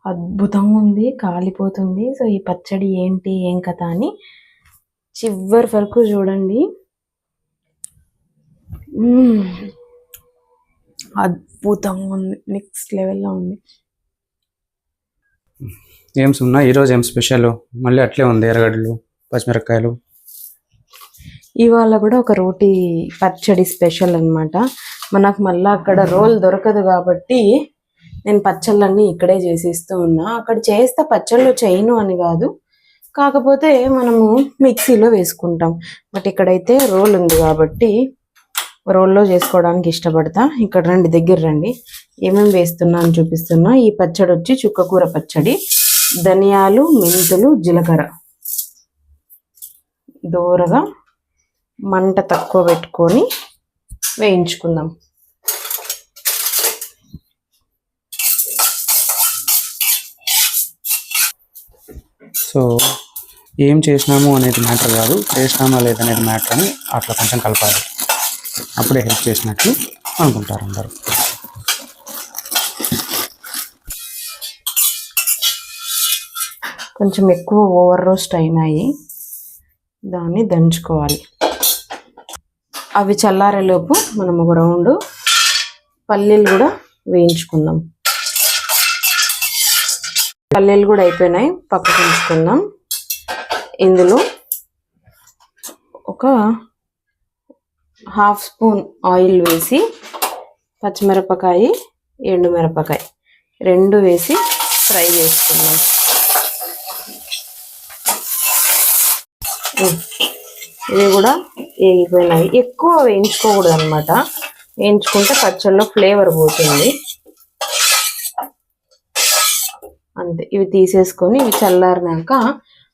అద్భుతంగా ఉంది, కాలిపోతుంది. సో ఈ పచ్చడి ఏంటి ఏం కథ అని చివరి వరకు చూడండి. అద్భుతంగా ఉంది, నెక్స్ట్ లెవెల్లో ఉంది. ఏం సున్నా ఈరోజు ఏం స్పెషల్? మళ్ళీ అట్లే ఉంది, ఎర్రగడ్డలు పచ్చిమిరపకాయలు. ఇవాళ కూడా ఒక రోటి పచ్చడి స్పెషల్ అనమాట. మనకు మళ్ళీ అక్కడ రోల్ దొరకదు కాబట్టి నేను పచ్చళ్ళన్నీ ఇక్కడే చేసిస్తూ ఉన్నా. అక్కడ చేస్తే పచ్చళ్ళు చేయను అని కాదు, కాకపోతే మనము మిక్సీలో వేసుకుంటాం. బట్ ఇక్కడైతే రోల్ ఉంది కాబట్టి రోల్లో చేసుకోవడానికి ఇష్టపడతా. ఇక్కడ రండి, దగ్గర రండి, ఏమేమి వేస్తున్నా అని చూపిస్తున్నా. ఈ పచ్చడి వచ్చి చుక్కకూర పచ్చడి. ధనియాలు, మెంతులు, జీలకర్ర దోరగా మంట తక్కువ పెట్టుకొని వేయించుకుందాం. సో ఏం చేసినాము అనేది మ్యాటర్ కాదు, చేసినామా లేదనేది మ్యాటర్ అని అట్లా కొంచెం కలపాలి. అప్పుడే హెల్ప్ చేసినట్లు అనుకుంటారు అందరు. కొంచెం ఎక్కువ ఓవర్ రోస్ట్ అయినాయి, దాన్ని దంచుకోవాలి. అవి చల్లారేలోపు మనం ఒక రౌండ్ పల్లీలు కూడా వేయించుకుందాం. పల్లీలు కూడా అయిపోయినాయి, పక్కకు ఉంచుకుందాం. ఇందులో ఒక 1/2 స్పూన్ ఆయిల్ వేసి పచ్చిమిరపకాయ, ఎండుమిరపకాయ రెండు వేసి ఫ్రై చేసుకుందాం. ఇవి కూడా వేగిపోయినాయి. ఎక్కువ వేయించుకోకూడదు అనమాట, వేయించుకుంటే పచ్చళ్ళలో ఫ్లేవర్ పోతుంది. అంతే, ఇవి తీసేసుకొని ఇవి చల్లారినాక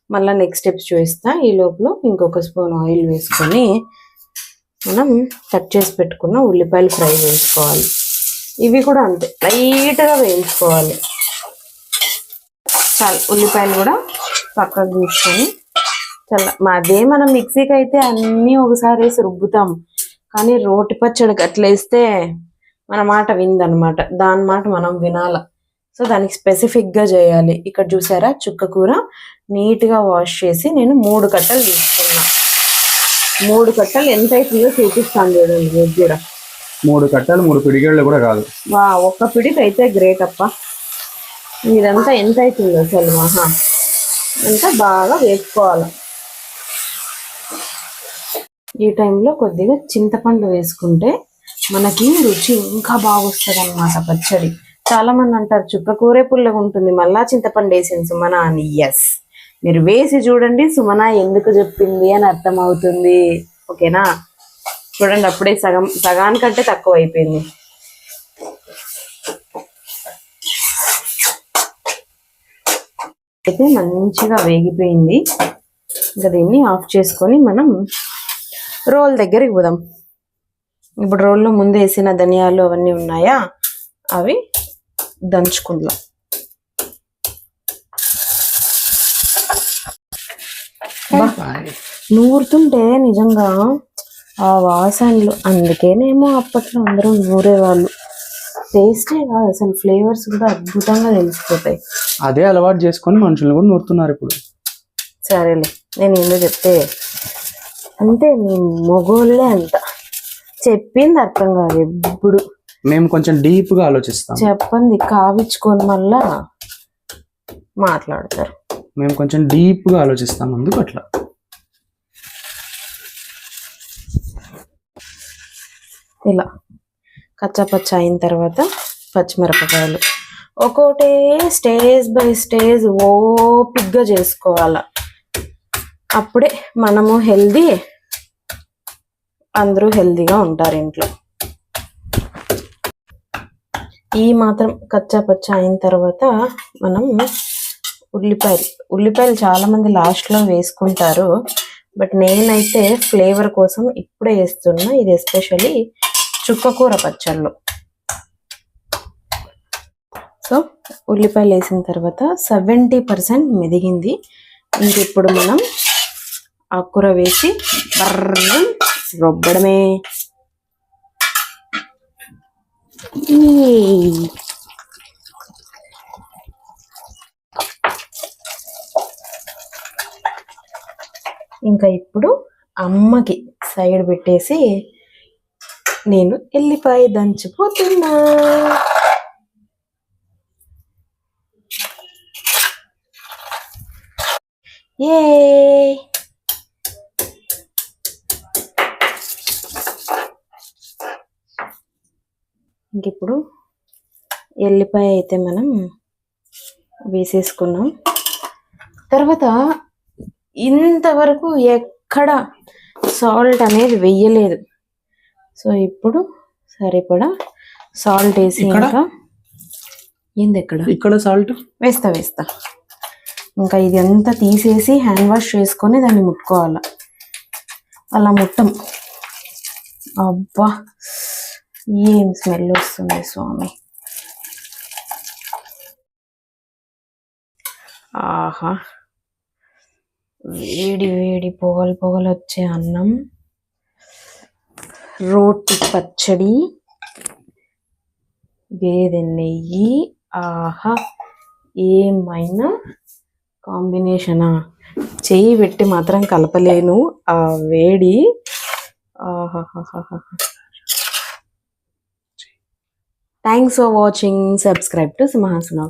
మళ్ళీ నెక్స్ట్ స్టెప్స్ చూపిస్తా. ఈ లోపల ఇంకొక స్పూన్ ఆయిల్ వేసుకొని మనం కట్ చేసి పెట్టుకున్న ఉల్లిపాయలు ఫ్రై చేసుకోవాలి. ఇవి కూడా అంతే లైట్గా వేయించుకోవాలి. చాలా ఉల్లిపాయలు కూడా పక్కకు తీసుకొని అదే మనం మిక్సీకి అయితే అన్నీ ఒకసారి వేసి రుబ్బుతాం, కానీ రోటి పచ్చడికి అట్లా వేస్తే మన మాట విందనమాట. దాని మాట మనం వినాల. సో దానికి స్పెసిఫిక్గా చేయాలి. ఇక్కడ చూసారా, చుక్కకూర నీట్గా వాష్ చేసి నేను 3 కట్టలు తీసుకున్నా. 3 కట్టలు ఎంత అవుతుందో చూపిస్తాను చూడండి. మీకు కూడా 3 కట్టలు 3 పిడిగళ్ళు కూడా కాదు, ఒక్క పిడికి అయితే గ్రేట్ అప్ప. ఇదంతా ఎంత అవుతుందో అసలు, అంతా బాగా వేసుకోవాలి. ఈ టైంలో కొద్దిగా చింతపండు వేసుకుంటే మనకి రుచి ఇంకా బాగొస్తుంది అనమాట పచ్చడి. చాలా మంది అంటారు చుక్కకూరే పుల్లగా ఉంటుంది, మళ్ళా చింతపండు వేసింది సుమన అని. ఎస్, మీరు వేసి చూడండి, సుమన ఎందుకు చెప్పింది అని అర్థమవుతుంది. ఓకేనా? చూడండి, అప్పుడే సగానికంటే తక్కువ అయిపోయింది. అయితే మంచిగా వేగిపోయింది. ఇంకా దీన్ని ఆఫ్ చేసుకొని మనం రోల్ దగ్గరికి పోదాం. ఇప్పుడు రోల్లో ముందు వేసిన ధనియాలు అవన్నీ ఉన్నాయా, అవి దంచుకుందాం. నూరుతుంటే నిజంగా ఆ వాసనలు, అందుకేనేమో అప్పట్లో అందరూ నూరేవాళ్ళు. టేస్టే కాదు అసలు, ఫ్లేవర్స్ కూడా అద్భుతంగా తెలిసిపోతాయి. అదే అలవాటు చేసుకొని మనుషులు కూడా నూరుతున్నారు ఇప్పుడు. సరేలే, నేను ఎందుకు చెప్తే అంతే, నీ మొగోళ్ళే అంత చెప్పింది అర్థం కాదు. ఎప్పుడు మేము కొంచెం డీప్ గా ఆలోచిస్తాం, చెప్పండి కావించుకొని మళ్ళా మాట్లాడతారు. మేము కొంచెం డీప్ గా ఆలోచిస్తాం, అందుకు అట్లా. ఇలా కచ్చాపచ్చ అయిన తర్వాత పచ్చిమిరపకాయలు ఒక్కోటే స్టేజ్ బై స్టేజ్ ఓపిగ్గా చేసుకోవాలి. అప్పుడే మనము హెల్దీ, అందరూ హెల్దీగా ఉంటారు ఇంట్లో. ఈ మాత్రం కచ్చాపచ్చ అయిన తర్వాత మనం ఉల్లిపాయలు చాలా మంది లాస్ట్లో వేసుకుంటారు, బట్ నేనైతే ఫ్లేవర్ కోసం ఇప్పుడే వేస్తున్నా. ఇది ఎస్పెషల్లీ చుక్కకూర పచ్చళ్ళు. సో ఉల్లిపాయలు వేసిన తర్వాత 70% మెదిగింది. ఇంక ఇప్పుడు మనం ఆకుకూర వేసి రుబ్బడమే. ఇంకా ఇప్పుడు అమ్మకి సైడ్ పెట్టేసి నేను ఎల్లిపాయ దంచిపోతున్నా. ఏ ఇంకిప్పుడు ఎల్లిపాయ అయితే మనం వేసేసుకున్నాం. తర్వాత ఇంతవరకు ఎక్కడ సాల్ట్ అనేది వెయ్యలేదు. సో ఇప్పుడు సరిపడా సాల్ట్ వేసి ఇంకా ఇక్కడ సాల్ట్ వేస్తా. ఇంకా ఇది అంతా తీసేసి హ్యాండ్ వాష్ చేసుకొని దాన్ని ముట్టుకోవాలి. అలా ముట్టం. అబ్బా ఏం స్మెల్ వస్తుంది స్వామి. ఆహా, వేడి వేడి పొగలు వచ్చే అన్నం, రోటి పచ్చడి, గేదె నెయ్యి. ఆహా, ఏమైనా కాంబినేషనా. చెయ్యి పెట్టి మాత్రం కలపలేను ఆ వేడి. ఆహాహాహా. Thanks for watching. Subscribe to సింహాసనం.